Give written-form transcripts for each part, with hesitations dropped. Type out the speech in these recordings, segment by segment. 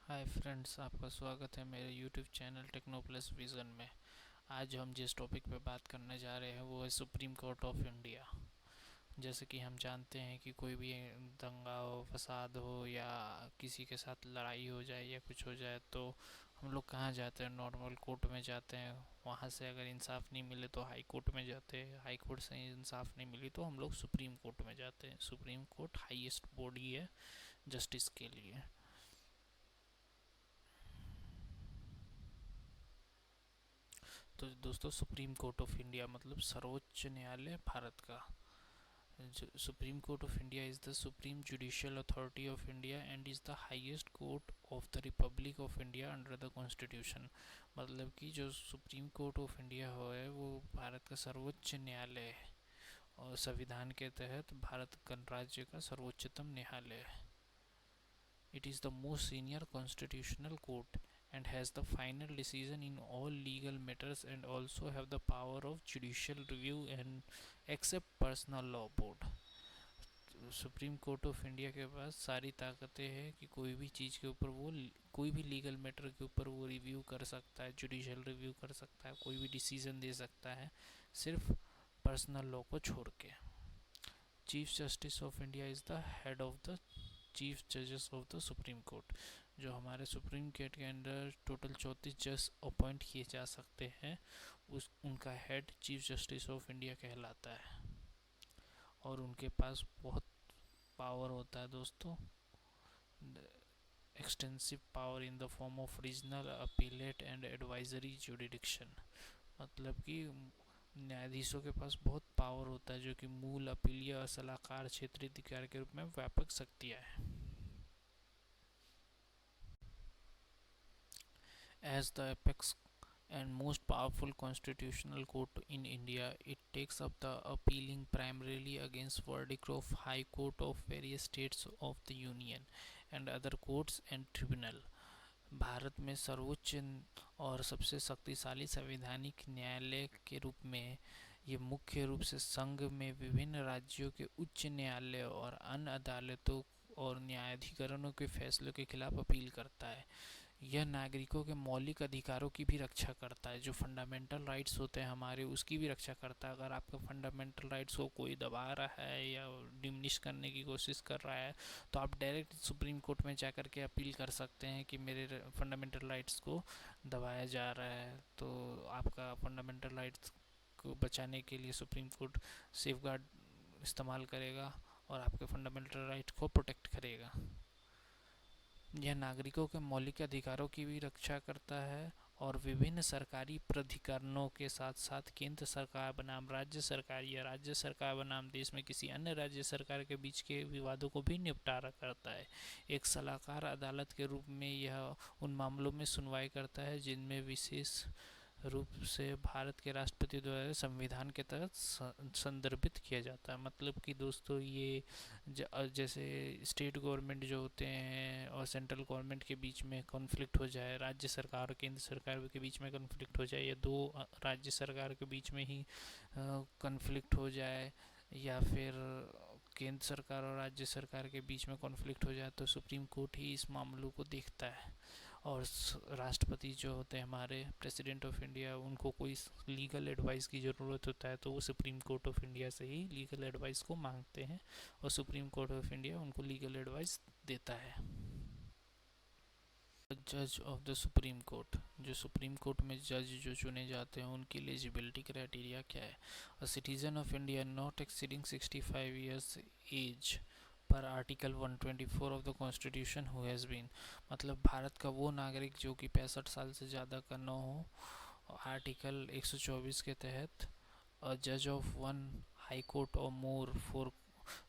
Hi friends, आपका स्वागत है मेरे YouTube channel techno plus vision में। आज हम जिस टॉपिक पे बात करने जा रहे हैं वो है सुप्रीम कोर्ट ऑफ इंडिया। जैसे कि हम जानते हैं कि कोई भी दंगा हो, फसाद हो या किसी के साथ लड़ाई हो जाए या कुछ हो जाए तो हम लोग कहाँ जाते हैं? नॉर्मल कोर्ट में जाते हैं। वहाँ से अगर इंसाफ नहीं मिले तो हाई कोर्ट में जाते हैं। हाई कोर्ट से इंसाफ नहीं मिली तो हम लोग सुप्रीम कोर्ट में जाते हैं। सुप्रीम कोर्ट हाईएस्ट बॉडी है जस्टिस के लिए। तो दोस्तों, सुप्रीम कोर्ट ऑफ इंडिया मतलब सर्वोच्च न्यायालय भारत का। Supreme court of India is the supreme judicial authority of India and is the highest court of the Republic of India under the constitution. मतलब कि जो सुप्रीम कोर्ट ऑफ इंडिया है वो भारत का सर्वोच्च न्यायालय है और संविधान के तहत भारत गणराज्य का सर्वोच्चतम न्यायालय है। It is the most senior constitutional court and has the final decision in all legal matters and also have the power of judicial review and accept personal law board. Supreme court of India के पास सारी ताकतें हैं कि कोई भी चीज़ के ऊपर वो कोई भी लीगल मैटर के ऊपर वो रिव्यू कर सकता है, जुडिशियल रिव्यू कर सकता है, कोई भी डिसीजन दे सकता है, सिर्फ पर्सनल लॉ को छोड़ के। Chief justice of India is the head of the chief जजेस ऑफ द सुप्रीम कोर्ट। जो हमारे सुप्रीम कोर्ट के अंदर टोटल 34 जज अपॉइंट किए जा सकते हैं, उनका head chief justice of India कहलाता है और उनके पास बहुत पावर होता है दोस्तों। Extensive power in the form of regional appellate and advisory jurisdiction. मतलब कि न्यायाधीशों के पास बहुत पावर होता है जो कि मूल, अपील या सलाहकार क्षेत्रीय अधिकार के रूप में व्यापक शक्तियाँ हैं। As the apex and most powerful constitutional court in India, it takes up the appealing primarily against verdict of High Court of various states of the Union and other courts and tribunal। Bharat में सर्वोच्च और सबसे शक्तिशाली संवैधानिक न्यायालय के रूप में ये मुख्य रूप से संघ में विभिन्न राज्यों के उच्च न्यायालय और अन्य अदालतों और न्यायाधिकरणों के फैसलों के खिलाफ अपील करता है। यह नागरिकों के मौलिक अधिकारों की भी रक्षा करता है। जो फंडामेंटल राइट्स होते हैं हमारे, उसकी भी रक्षा करता है। अगर आपका फंडामेंटल राइट्स को कोई दबा रहा है या डिमिनिश करने की कोशिश कर रहा है तो आप डायरेक्ट सुप्रीम कोर्ट में जा कर के अपील कर सकते हैं कि मेरे फंडामेंटल राइट्स को दबाया जा रहा है। तो आपका फंडामेंटल राइट्स को बचाने के लिए सुप्रीम कोर्ट सेफगार्ड इस्तेमाल करेगा और आपके फंडामेंटल राइट को प्रोटेक्ट करेगा। यह नागरिकों के मौलिक अधिकारों की भी रक्षा करता है और विभिन्न सरकारी प्राधिकरणों के साथ साथ केंद्र सरकार बनाम राज्य सरकार या राज्य सरकार बनाम देश में किसी अन्य राज्य सरकार के बीच के विवादों को भी निपटारा करता है। एक सलाहकार अदालत के रूप में यह उन मामलों में सुनवाई करता है जिनमें विशेष रूप से भारत के राष्ट्रपति द्वारा संविधान के तहत संदर्भित किया जाता है। मतलब कि दोस्तों, ये जैसे स्टेट गवर्नमेंट जो होते हैं और सेंट्रल गवर्नमेंट के बीच में कॉन्फ्लिक्ट हो जाए, राज्य सरकार और केंद्र सरकार के बीच में कॉन्फ्लिक्ट हो जाए, या दो राज्य सरकार के बीच में ही कॉन्फ्लिक्ट हो जाए, या फिर केंद्र सरकार और राज्य सरकार के बीच में कॉन्फ्लिक्ट हो जाए तो सुप्रीम कोर्ट ही इस मामलों को देखता है। और राष्ट्रपति जो होते हैं हमारे प्रेसिडेंट ऑफ इंडिया, उनको कोई लीगल एडवाइस की ज़रूरत होता है तो वो सुप्रीम कोर्ट ऑफ इंडिया से ही लीगल एडवाइस को मांगते हैं और सुप्रीम कोर्ट ऑफ इंडिया उनको लीगल एडवाइस देता है। जज ऑफ द सुप्रीम कोर्ट। जो सुप्रीम कोर्ट में जज जो चुने जाते हैं उनकी एलिजिबिलिटी क्राइटेरिया क्या है? A citizen of India not exceeding 65 years age per article 124 of the constitution who has been. मतलब भारत का वो नागरिक जो कि 65 साल से ज़्यादा का न हो, आर्टिकल 124 के तहत अ जज ऑफ वन हाई कोर्ट और मोर फॉर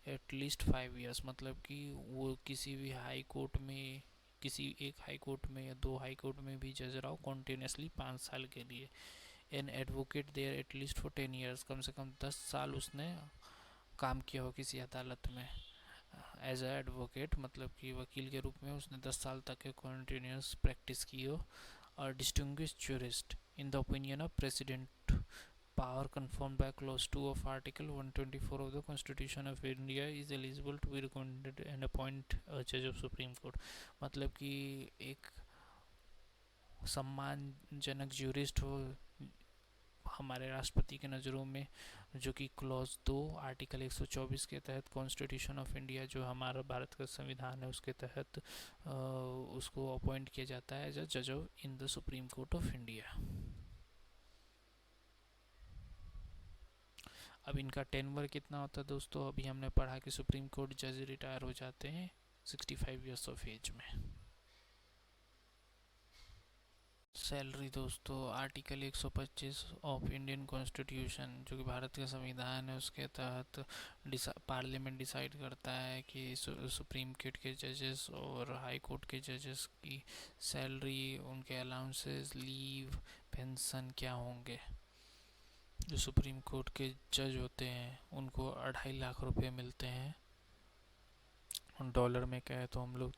एटलीस्ट 5 ईयर्स। मतलब कि वो किसी भी हाई कोर्ट में, किसी एक हाई कोर्ट में या दो हाई कोर्ट में भी जज रहा हो कॉन्टीन्यूसली 5 साल के लिए। An advocate there at least for 10 years. कम से कम 10 साल उसने काम किया हो किसी अदालत में एज अ एडवोकेट, मतलब कि वकील के रूप में उसने 10 साल तक कॉन्टीन्यूस प्रैक्टिस की हो। और distinguished jurist in the opinion of president power confirmed by clause 2 of article 124 of the constitution of India is eligible to be recommended and appoint a judge of supreme court. मतलब कि एक सम्मानजनक jurist हो हमारे राष्ट्रपति के नज़रों में, जो कि क्लॉज 2 आर्टिकल 124 के तहत कॉन्स्टिट्यूशन ऑफ इंडिया जो हमारा भारत का संविधान है उसके तहत उसको अपॉइंट किया जाता है एज अ जज of in the supreme court of India. अब इनका टेनवर कितना होता है दोस्तों? अभी हमने पढ़ा कि सुप्रीम कोर्ट जज रिटायर हो जाते हैं 65 ईयर्स ऑफ एज में। सैलरी दोस्तों, आर्टिकल 125 ऑफ इंडियन कॉन्स्टिट्यूशन जो कि भारत का संविधान है उसके तहत पार्लियामेंट डिसाइड करता है कि सुप्रीम कोर्ट के जजेस और हाई कोर्ट के जजेस की सैलरी, उनके अलाउंसेस, लीव, पेंशन क्या होंगे। जो सुप्रीम कोर्ट के जज होते हैं उनको 2.5 लाख रुपए मिलते हैं। डॉलर में कहे तो हम लोग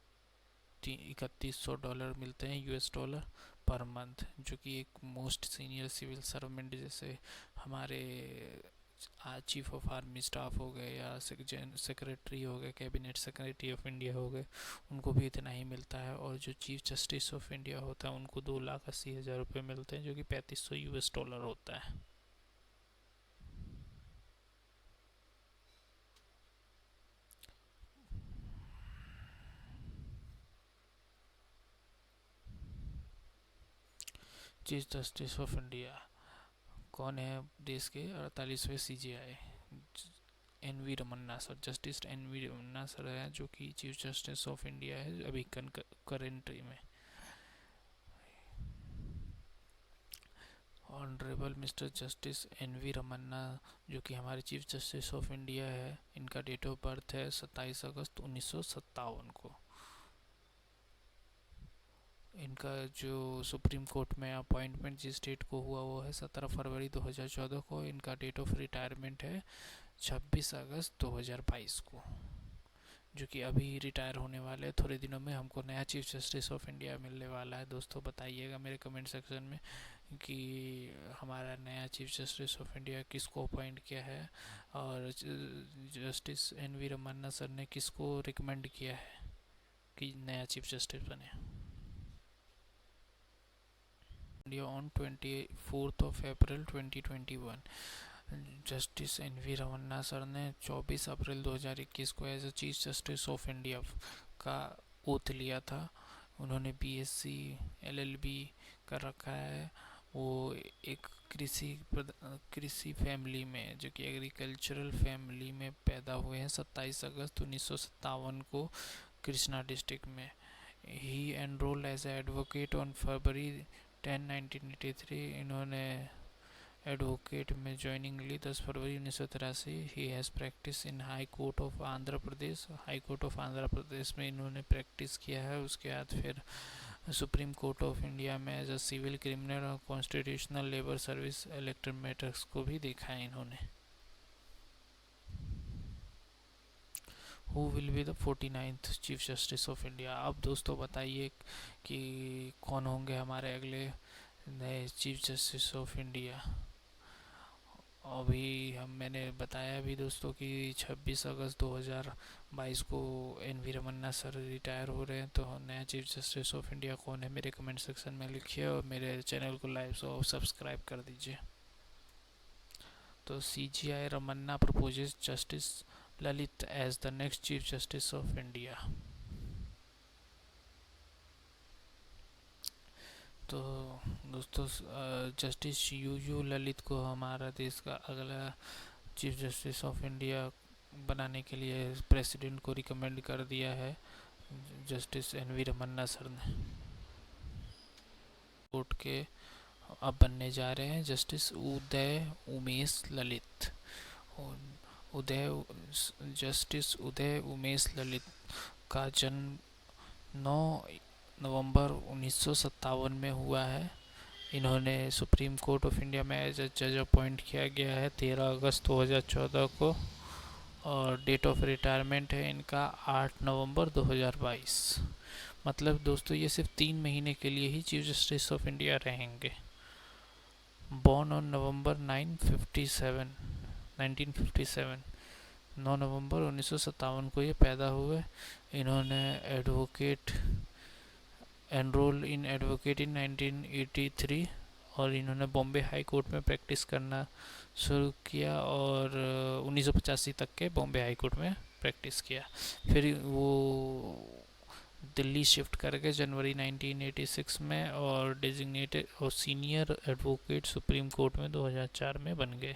$3100 मिलते हैं यूएस डॉलर पर मंथ, जो कि एक मोस्ट सीनियर सिविल सर्वेंट जैसे हमारे चीफ ऑफ आर्मी स्टाफ हो गए या सेक्रेटरी हो गए, कैबिनेट सेक्रेटरी ऑफ इंडिया हो गए, उनको भी इतना ही मिलता है। और जो चीफ जस्टिस ऑफ इंडिया होता है उनको 2,80,000 रुपये मिलते हैं, जो कि $3500 यूएस डॉलर होता है। चीफ जस्टिस ऑफ इंडिया कौन है देश के? 48वें CJI NV Ramana sir, justice NV Ramana sir है जो कि चीफ जस्टिस ऑफ इंडिया है अभी करेंटली में। Honourable mister justice NV Ramana जो कि हमारे चीफ जस्टिस ऑफ इंडिया है, इनका डेट ऑफ बर्थ है 27 अगस्त 1957 को। इनका जो सुप्रीम कोर्ट में अपॉइंटमेंट जिस डेट को हुआ वो है 17 फरवरी 2014 को। इनका डेट ऑफ रिटायरमेंट है 26 अगस्त 2022 को, जो कि अभी रिटायर होने वाले हैं। थोड़े दिनों में हमको नया चीफ जस्टिस ऑफ इंडिया मिलने वाला है। दोस्तों बताइएगा मेरे कमेंट सेक्शन में कि हमारा नया चीफ जस्टिस ऑफ इंडिया किसको अपॉइंट किया है और जस्टिस NV रमन्ना सर ने किसको रिकमेंड किया है कि नया चीफ जस्टिस बने। India on 24 April 2021। Justice NV Ramana sir ने 24 अप्रैल 2021 को as a chief justice of India का ओथ लिया था। उन्होंने BSc LLB कर रखा है। वो एक कृषि फैमिली में, जो कि एग्रीकल्चरल फैमिली में पैदा हुए हैं 27 अगस्त 1957 को कृष्णा डिस्ट्रिक्ट में। He enrolled as a advocate on February 10, 1983। इन्होंने एडवोकेट में ज्वाइनिंग ली 10 फरवरी 1983। He has practice in high court of Andhra Pradesh. High court of Andhra Pradesh में इन्होंने प्रैक्टिस किया है। उसके बाद फिर सुप्रीम कोर्ट ऑफ इंडिया में एज अ सिविल, क्रिमिनल और constitutional, labour service, elected matters को भी देखा है इन्होंने। Who will be the 49th chief justice of India? अब दोस्तों बताइए कि कौन होंगे हमारे अगले नए चीफ जस्टिस ऑफ इंडिया। अभी मैंने बताया भी दोस्तों कि 26 अगस्त 2022 को NV रमन्ना सर रिटायर हो रहे हैं। तो नया चीफ जस्टिस ऑफ इंडिया कौन है मेरे कमेंट सेक्शन में लिखिए और मेरे चैनल को लाइक और सब्सक्राइब कर दीजिए। तो CJI Ramana proposes justice Lalit as the next chief justice of India. तो दोस्तों जस्टिस UU ललित को हमारा देश का अगला चीफ जस्टिस ऑफ इंडिया बनाने के लिए प्रेसिडेंट को रिकमेंड कर दिया है जस्टिस NV रमन्ना सर ने। कोर्ट के अब बनने जा रहे हैं जस्टिस उदय उमेश ललित। जस्टिस उदय उमेश ललित का जन्म 9 नवंबर 1957 में हुआ है। इन्होंने सुप्रीम कोर्ट ऑफ इंडिया में एज ए जज अपॉइंट किया गया है 13 अगस्त 2014 को। और डेट ऑफ रिटायरमेंट है इनका 8 नवंबर 2022। मतलब दोस्तों ये सिर्फ 3 महीने के लिए ही चीफ जस्टिस ऑफ इंडिया रहेंगे। बॉर्न ऑन नवंबर 1957 9 नवंबर 1957 को ये पैदा हुए। इन्होंने एडवोकेट एनरोल इन एडवोकेट इन 1983 और इन्होंने बॉम्बे हाई कोर्ट में प्रैक्टिस करना शुरू किया और 1985 तक के बॉम्बे हाई कोर्ट में प्रैक्टिस किया। फिर वो दिल्ली शिफ्ट करके जनवरी 1986 में और डेजिग्नेटेड और सीनियर एडवोकेट सुप्रीम कोर्ट में 2004 में बन गए।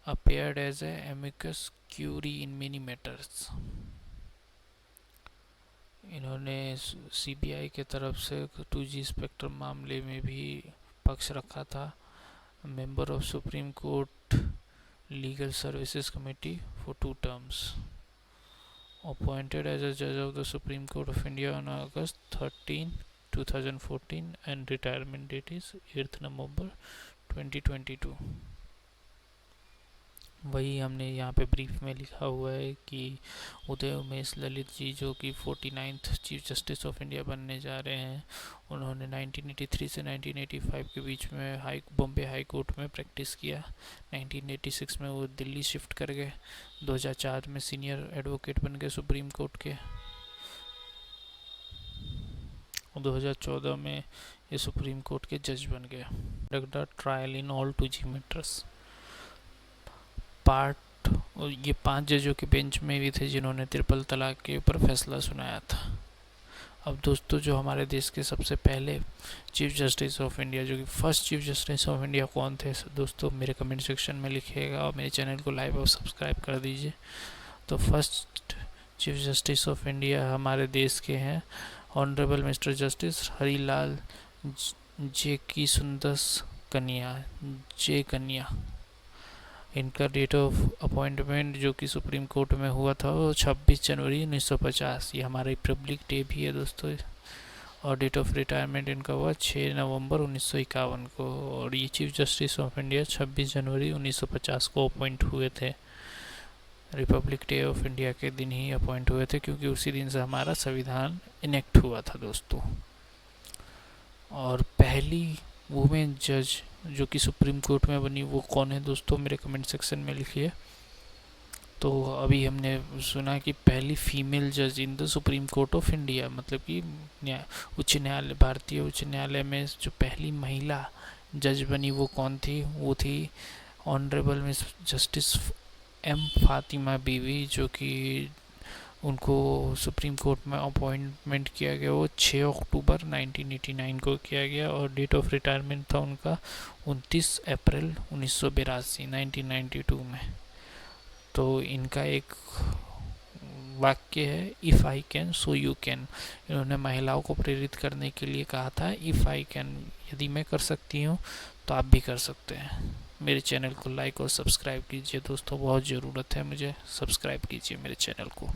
appeared as a amicus curiae in many matters। इन्होंने सीबीआई के तरफ से 2G स्पेक्ट्रम मामले में भी पक्ष रखा था। Member of supreme court legal services committee for 2 terms। Appointed as a judge of the Supreme Court of India on August 13, 2014 and retirement date is 8th November 2022। वही हमने यहाँ पे ब्रीफ में लिखा हुआ है कि उदय उमेश ललित जी जो कि 49th chief justice of India बनने जा रहे हैं, उन्होंने 1983 से 1985 के बीच में बॉम्बे हाई कोर्ट में प्रैक्टिस किया। 1986 में वो दिल्ली शिफ्ट कर गए। 2004 में सीनियर एडवोकेट बन गए सुप्रीम कोर्ट के। 2014 में ये सुप्रीम कोर्ट के जज बन गए। Trial in all 2G matters part. ये 5 जजों के बेंच में भी थे जिन्होंने ट्रिपल तलाक के ऊपर फैसला सुनाया था। अब दोस्तों, जो हमारे देश के सबसे पहले चीफ जस्टिस ऑफ इंडिया, जो कि first chief justice of India कौन थे दोस्तों, मेरे कमेंट सेक्शन में लिखिएगा और मेरे चैनल को लाइक और सब्सक्राइब कर दीजिए। तो first chief justice of India हमारे देश के हैं ऑनरेबल मिस्टर जस्टिस हरीलाल जे की सुंदस कन्या जे कन्या। इनका डेट ऑफ अपॉइंटमेंट जो कि सुप्रीम कोर्ट में हुआ था वो 26 जनवरी 1950। ये हमारा रिपब्लिक डे भी है दोस्तों। और डेट ऑफ रिटायरमेंट इनका हुआ 6 नवंबर 1951 को। और ये चीफ जस्टिस ऑफ इंडिया 26 जनवरी 1950 को अपॉइंट हुए थे। रिपब्लिक डे ऑफ इंडिया के दिन ही अपॉइंट हुए थे, क्योंकि उसी दिन से हमारा संविधान इनेक्ट हुआ था दोस्तों। और पहली वुमेन जज जो कि सुप्रीम कोर्ट में बनी वो कौन है दोस्तों, मेरे कमेंट सेक्शन में लिखिए। तो अभी हमने सुना कि पहली फीमेल जज in the supreme court of India, मतलब कि उच्च न्यायालय, भारतीय उच्च न्यायालय में जो पहली महिला जज बनी वो कौन थी, वो थी honourable miss justice M Fatima Beevi, जो कि उनको सुप्रीम कोर्ट में अपॉइंटमेंट किया गया वो 6 अक्टूबर 1989 को किया गया। और डेट ऑफ रिटायरमेंट था उनका 29 अप्रैल 1992 में। तो इनका एक वाक्य है, if I can so you can. इन्होंने महिलाओं को प्रेरित करने के लिए कहा था, इफ़ आई कैन, यदि मैं कर सकती हूँ तो आप भी कर सकते हैं। मेरे चैनल को लाइक और सब्सक्राइब कीजिए दोस्तों, बहुत ज़रूरत है मुझे, सब्सक्राइब कीजिए मेरे चैनल को।